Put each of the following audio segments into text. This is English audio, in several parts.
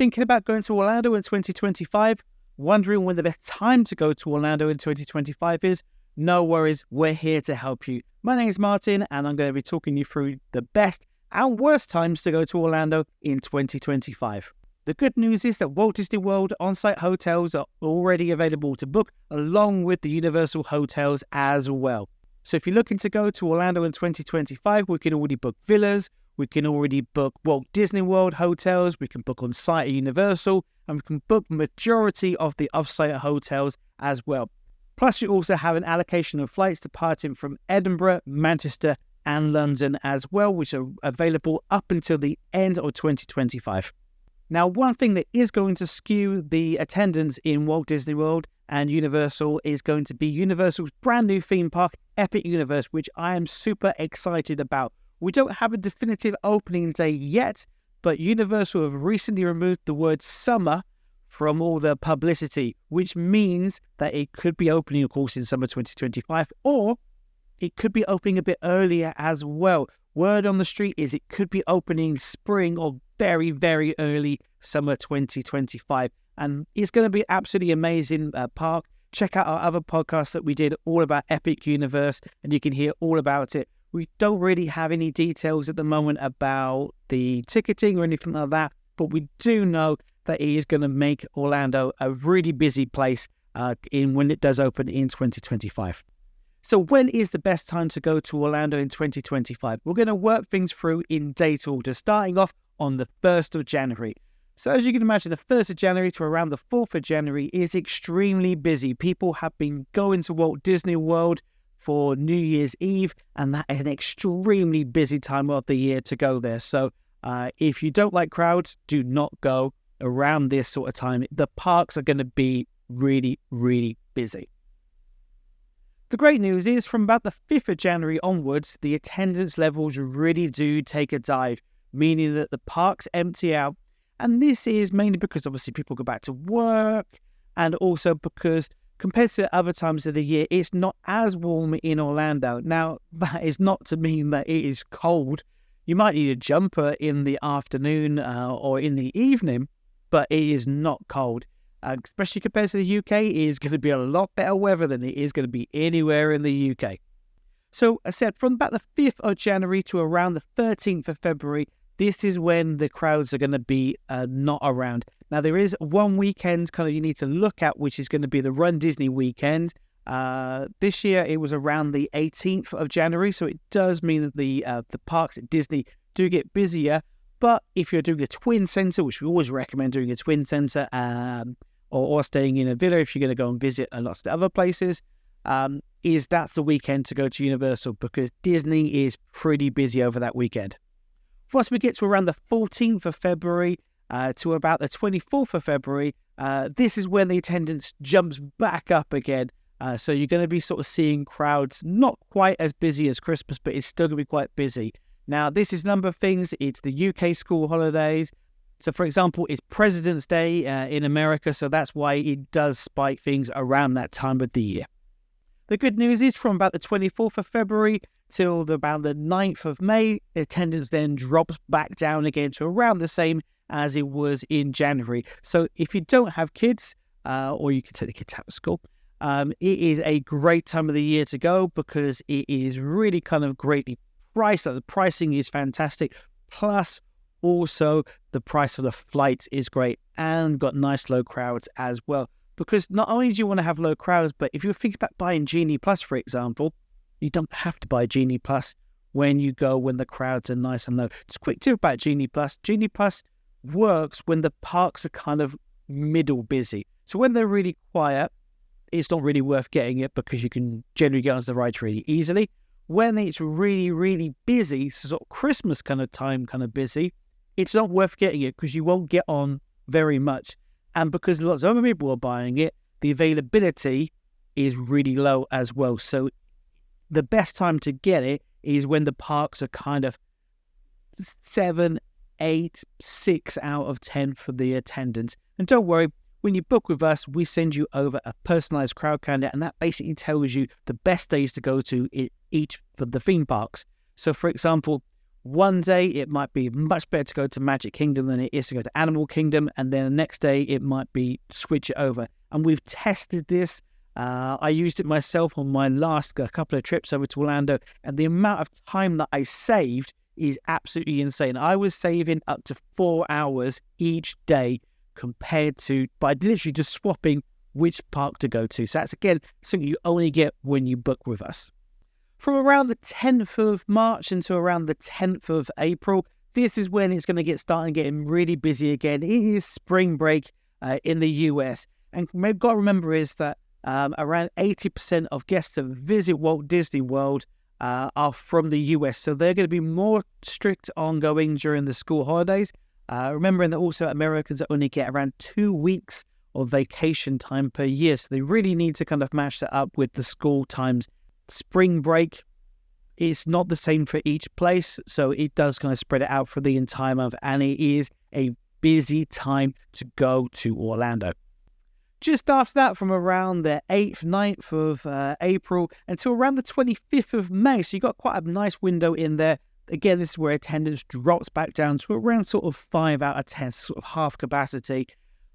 thinking about going to Orlando in 2025? Wondering when the best time to go to Orlando in 2025 is? No worries, we're here to help you. My name is Martin, and I'm going to be talking you through the best and worst times to go to Orlando in 2025. The good news is that Walt Disney World on-site hotels are already available to book, along with the Universal hotels as well. So if you're looking to go to Orlando in 2025, we can already book villas, we can already book Walt Disney World hotels, we can book on-site at Universal, and we can book majority of the off-site hotels as well. Plus, we also have an allocation of flights departing from Edinburgh, Manchester, and London as well, which are available up until the end of 2025. Now, one thing that is going to skew the attendance in Walt Disney World and Universal is going to be Universal's brand new theme park, Epic Universe, which I am super excited about. We don't have a definitive opening date yet, but Universal have recently removed the word summer from all the publicity, which means that it could be opening, of course, in summer 2025, or it could be opening a bit earlier as well. Word on the street is it could be opening spring or very, very early summer 2025. And it's going to be absolutely amazing park. Check out our other podcasts that we did all about Epic Universe, and you can hear all about it. We don't really have any details at the moment about the ticketing or anything like that, but we do know that it is going to make Orlando a really busy place when it does open in 2025. So when is the best time to go to Orlando in 2025? We're going to work things through in date order, starting off on the 1st of January. So as you can imagine, the 1st of January to around the 4th of January is extremely busy. People have been going to Walt Disney World for New Year's Eve, and that is an extremely busy time of the year to go there. So if you don't like crowds, do not go around this sort of time. The parks are going to be really, really busy. The great news is from about the 5th of January onwards, the attendance levels really do take a dive, meaning that the parks empty out. And this is mainly because obviously people go back to work, and also because compared to other times of the year, it's not as warm in Orlando. Now, that is not to mean that it is cold. You might need a jumper in the afternoon or in the evening, but it is not cold. Especially compared to the UK, it is going to be a lot better weather than it is going to be anywhere in the UK. So, as I said, from about the 5th of January to around the 13th of February, this is when the crowds are going to be not around. Now, there is one weekend kind of you need to look at, which is going to be the Run Disney weekend. This year, it was around the 18th of January, so it does mean that the parks at Disney do get busier. But if you're doing a twin center, which we always recommend doing a twin center, or staying in a villa if you're going to go and visit lots of other places, that's the weekend to go to Universal, because Disney is pretty busy over that weekend. Once we get to around the 14th of February to about the 24th of February, this is when the attendance jumps back up again. So you're going to be sort of seeing crowds not quite as busy as Christmas, but it's still going to be quite busy. Now, this is a number of things. It's the UK school holidays. So, for example, it's President's Day in America, so that's why it does spike things around that time of the year. The good news is from about the 24th of February till about the 9th of May, attendance then drops back down again to around the same as it was in January. So if you don't have kids, or you can take the kids out of school, it is a great time of the year to go, because it is really kind of greatly priced. The pricing is fantastic. Plus, also, the price of the flights is great and got nice low crowds as well. Because not only do you want to have low crowds, but if you're thinking about buying Genie Plus, for example, you don't have to buy Genie Plus when the crowds are nice and low. Just a quick tip about Genie Plus. Genie Plus works when the parks are kind of middle busy. So when they're really quiet, it's not really worth getting it, because you can generally get onto the rides really easily. When it's really, really busy, so sort of Christmas kind of time, kind of busy, it's not worth getting it, because you won't get on very much. And because lots of other people are buying it, the availability is really low as well. So the best time to get it is when the parks are kind of 7, 8, 6 out of 10 for the attendance. And don't worry, when you book with us, we send you over a personalized crowd calendar, and that basically tells you the best days to go to in each of the theme parks. So, for example, One day it might be much better to go to Magic Kingdom than it is to go to Animal Kingdom, and then the next day it might be switch it over. And we've tested this. I used it myself on my last couple of trips over to Orlando, and the amount of time that I saved is absolutely insane. I was saving up to 4 hours each day compared to by literally just swapping which park to go to. So that's, again, something you only get when you book with us. From around the 10th of March until around the 10th of April, this is when it's going to get started getting really busy again. It is spring break in the US. And what you've got to remember is that around 80% of guests that visit Walt Disney World are from the US. So they're going to be more strict on going during the school holidays. Remembering that also Americans only get around 2 weeks of vacation time per year. So they really need to kind of match that up with the school times. Spring break is not the same for each place, so it does kind of spread it out for the entire month, and it is a busy time to go to Orlando. Just after that, from around the 8th, 9th of April until around the 25th of May, so you've got quite a nice window in there. Again, this is where attendance drops back down to around sort of 5 out of 10, sort of half capacity.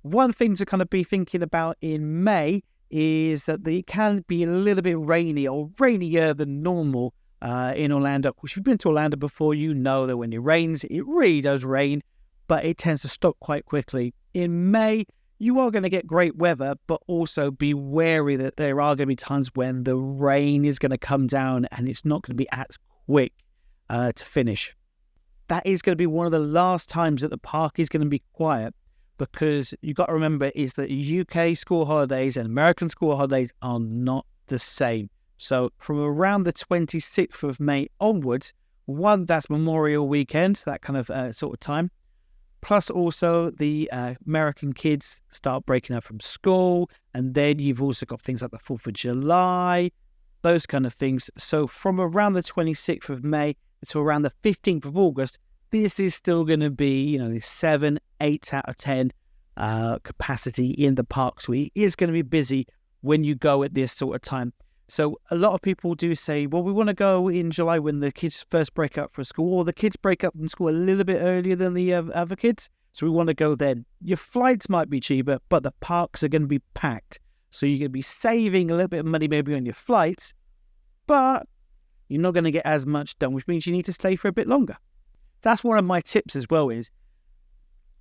One thing to kind of be thinking about in May is that it can be a little bit rainy or rainier than normal in Orlando. If you've been to Orlando before, you know that when it rains, it really does rain, but it tends to stop quite quickly. In May, you are going to get great weather, but also be wary that there are going to be times when the rain is going to come down and it's not going to be as quick to finish. That is going to be one of the last times that the park is going to be quiet, because you've got to remember is that UK school holidays and American school holidays are not the same. So from around the 26th of May onwards, one, that's Memorial Weekend, that kind of sort of time. Plus also the American kids start breaking up from school. And then you've also got things like the 4th of July, those kind of things. So from around the 26th of May to around the 15th of August, this is still going to be, 7, 8 out of 10 capacity in the park. So it is going to be busy when you go at this sort of time. So a lot of people do say, well, we want to go in July when the kids first break up for school, or the kids break up from school a little bit earlier than the other kids. So we want to go then. Your flights might be cheaper, but the parks are going to be packed. So you're going to be saving a little bit of money maybe on your flights, but you're not going to get as much done, which means you need to stay for a bit longer. That's one of my tips as well, is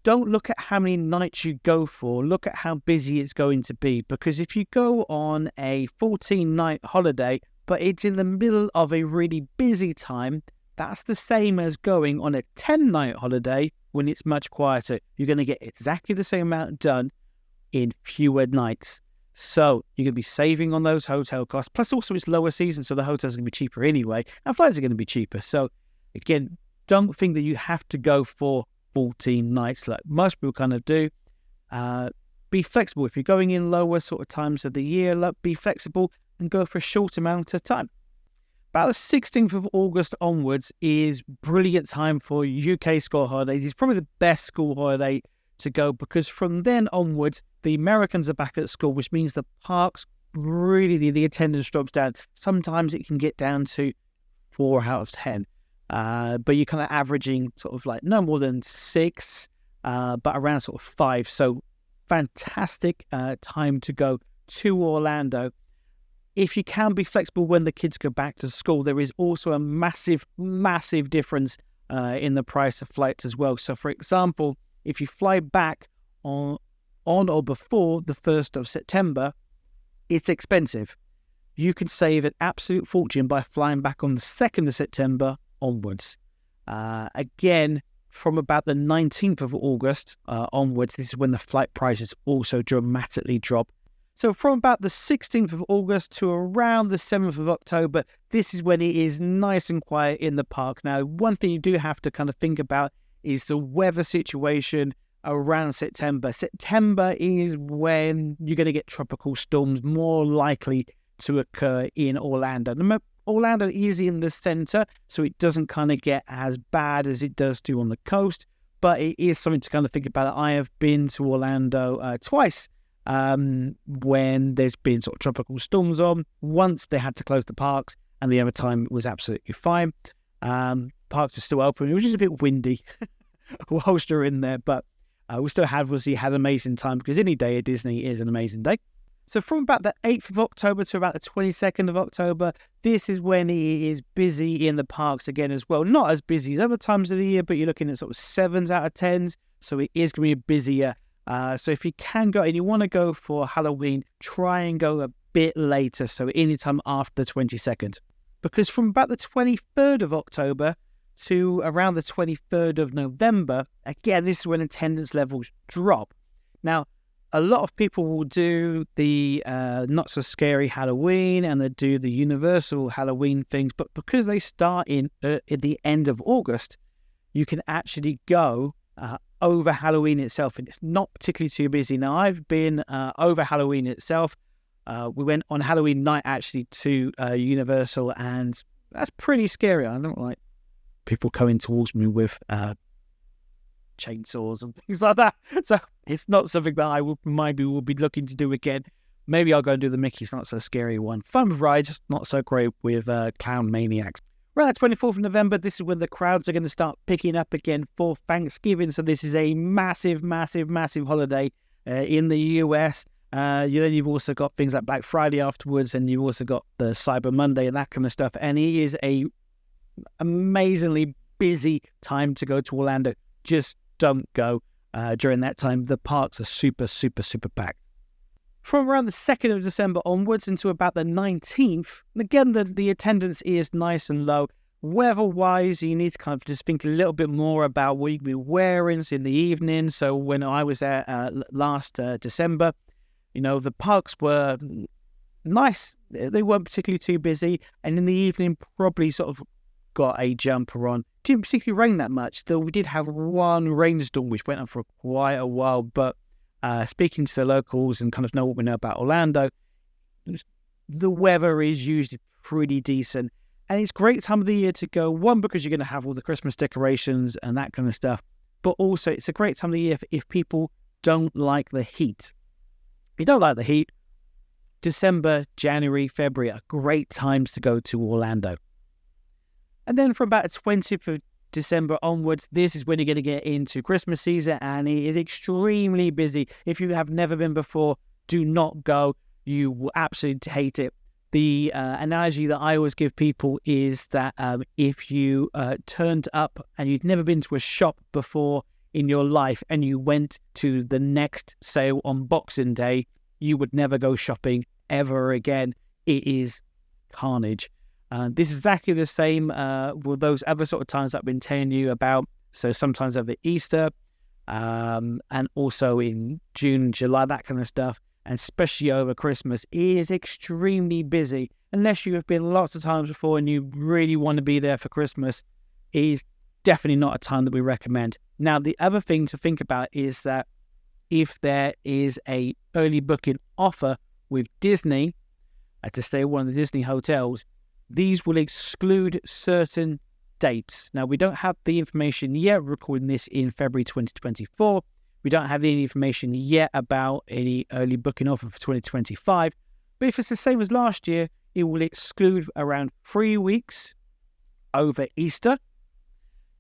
don't look at how many nights you go for, look at how busy it's going to be. Because if you go on a 14-night holiday, but it's in the middle of a really busy time, that's the same as going on a 10-night holiday when it's much quieter. You're going to get exactly the same amount done in fewer nights. So you're going to be saving on those hotel costs. Plus also it's lower season, so the hotels are going to be cheaper anyway, and flights are going to be cheaper. So again, don't think that you have to go for 14 nights like most people kind of do. Be flexible. If you're going in lower sort of times of the year, be flexible and go for a short amount of time. About the 16th of August onwards is brilliant time for UK school holidays. It's probably the best school holiday to go, because from then onwards, the Americans are back at school, which means the parks really, the attendance drops down. Sometimes it can get down to 4 out of 10. But you're kind of averaging sort of like no more than 6, but around sort of 5. So fantastic time to go to Orlando. If you can be flexible when the kids go back to school, there is also a massive difference in the price of flights as well. So for example, if you fly back on or before the 1st of September, it's expensive. You can save an absolute fortune by flying back on the 2nd of September onwards. Again, from about the 19th of August onwards, this is when the flight prices also dramatically drop. So from about the 16th of August to around the 7th of October, this is when it is nice and quiet in the park. Now, one thing you do have to kind of think about is the weather situation around September. September is when you're going to get tropical storms more likely to occur in Orlando. Orlando is in the center, so it doesn't kind of get as bad as it does do on the coast, but it is something to kind of think about. I have been to Orlando twice when there's been sort of tropical storms on. Once they had to close the parks, and the other time it was absolutely fine. parks were still open. It was just a bit windy whilst you're in there, but we still had an amazing time, because any day at Disney is an amazing day. So from about the 8th of October to about the 22nd of October, this is when it is busy in the parks again as well. Not as busy as other times of the year, but you're looking at sort of 7s out of 10s. So it is going to be busier. So if you can go and you want to go for Halloween, try and go a bit later. So anytime after the 22nd. Because from about the 23rd of October to around the 23rd of November, again, this is when attendance levels drop. Now, a lot of people will do the not so scary Halloween, and they do the Universal Halloween things, but because they start at the end of August, you can actually go over Halloween itself, and it's not particularly too busy. Now, I've been over Halloween itself. We went on Halloween night actually to Universal, and that's pretty scary. I don't like people coming towards me with chainsaws and things like that. So it's not something that I will be looking to do again. Maybe I'll go and do the Mickey's Not So Scary one. Fun with rides, not so great with clown maniacs. Around the 24th of November, this is when the crowds are going to start picking up again for Thanksgiving. So this is a massive, massive, massive holiday in the US. Then you've also got things like Black Friday afterwards, and you've also got the Cyber Monday and that kind of stuff. And it is a amazingly busy time to go to Orlando. Just don't go during that time. The parks are super, super, super packed. From around the 2nd of December onwards into about the 19th, again, the attendance is nice and low. Weather-wise, you need to kind of just think a little bit more about what you'd be wearing in the evening. So when I was there last December, the parks were nice. They weren't particularly too busy. And in the evening, probably sort of got a jumper on. Didn't particularly rain that much, though we did have one rainstorm which went on for quite a while. But speaking to the locals and kind of know what we know about Orlando, the weather is usually pretty decent. And it's a great time of the year to go, one, because you're going to have all the Christmas decorations and that kind of stuff. But also, it's a great time of the year if people don't like the heat. If you don't like the heat, December, January, February are great times to go to Orlando. And then from about the 20th of December onwards, this is when you're going to get into Christmas season, and it is extremely busy. If you have never been before, do not go. You will absolutely hate it. The analogy that I always give people is that if you turned up and you'd never been to a shop before in your life and you went to the next sale on Boxing Day, you would never go shopping ever again. It is carnage. This is exactly the same with those other sort of times I've been telling you about. So sometimes over Easter and also in June, July, that kind of stuff. And especially over Christmas, it is extremely busy. Unless you have been lots of times before and you really want to be there for Christmas, it is definitely not a time that we recommend. Now, the other thing to think about is that if there is a early booking offer with Disney to stay at one of the Disney hotels, these will exclude certain dates. Now, we don't have the information yet. We're recording this in February 2024. We don't have any information yet about any early booking offer for 2025. But if it's the same as last year, it will exclude around 3 weeks over Easter.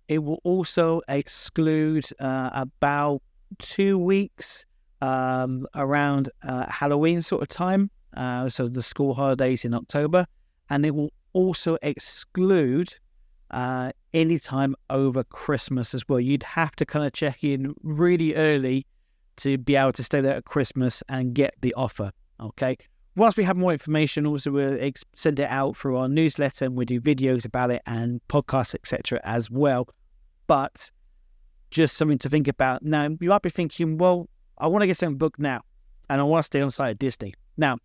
It will also exclude about 2 weeks around Halloween sort of time. So the school holidays in October. And it will also exclude any time over Christmas as well. You'd have to kind of check in really early to be able to stay there at Christmas and get the offer, okay? Once we have more information, also we'll send it out through our newsletter, and we do videos about it and podcasts, etc. as well. But just something to think about. Now, you might be thinking, well, I want to get something booked now, and I want to stay on site at Disney. Now,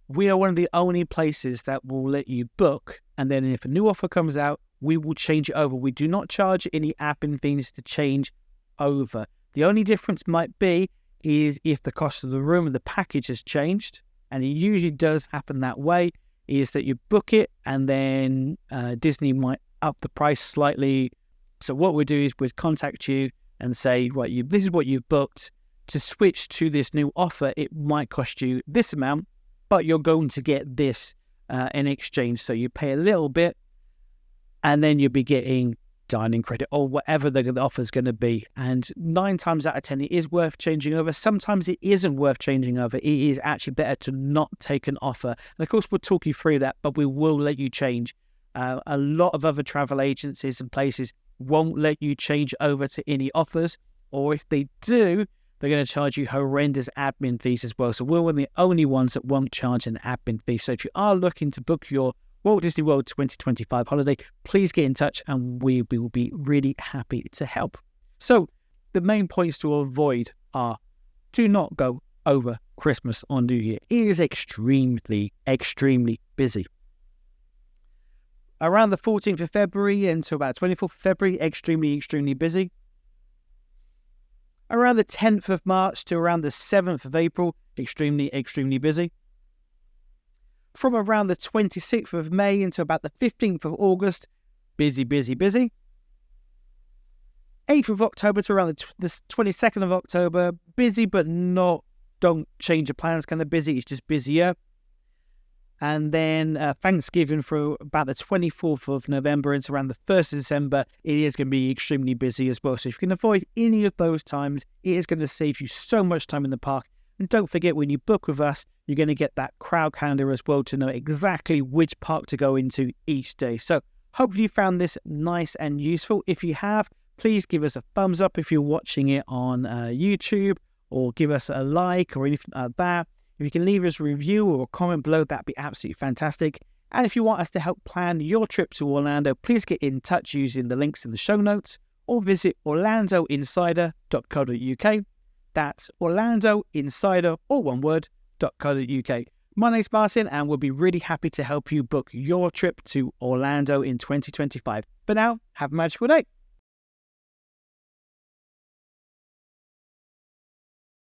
we are one of the only places that will let you book, and then if a new offer comes out, we will change it over. We do not charge any app and things to change over. The only difference might be is if the cost of the room and the package has changed, and it usually does happen that way, is that you book it and then Disney might up the price slightly. So what we'll do is we'll contact you and say, this is what you've booked. To switch to this new offer, it might cost you this amount, but you're going to get this in exchange. So you pay a little bit, and then you'll be getting dining credit or whatever the offer is going to be. And 9 times out of 10, it is worth changing over. Sometimes it isn't worth changing over. It is actually better to not take an offer. And of course, we'll talk you through that, but we will let you change. A lot of other travel agencies and places won't let you change over to any offers, or if they do, they're going to charge you horrendous admin fees as well. So we're one of the only ones that won't charge an admin fee. So if you are looking to book your Walt Disney World 2025 holiday, please get in touch and we will be really happy to help. So the main points to avoid are: do not go over Christmas or New Year. It is extremely busy. Around the 14th of February until about 24th of February, extremely busy. Around the 10th of March to around the 7th of April, extremely busy. From around the 26th of May until about the 15th of August, busy. 8th of October to around the 22nd of October, busy but don't change your plans, kind of busy, it's just busier. And then Thanksgiving through about the 24th of November into around the 1st of December, it is going to be extremely busy as well. So if you can avoid any of those times, it is going to save you so much time in the park. And don't forget, when you book with us, you're going to get that crowd calendar as well to know exactly which park to go into each day. So hopefully you found this nice and useful. If you have, please give us a thumbs up if you're watching it on YouTube, or give us a like or anything like that. If you can leave us a review or a comment below, that'd be absolutely fantastic. And if you want us to help plan your trip to Orlando, please get in touch using the links in the show notes or visit orlandoinsider.co.uk. That's orlandoinsider, all one word, .co.uk. My name's Martin, and we'll be really happy to help you book your trip to Orlando in 2025. For now, have a magical day.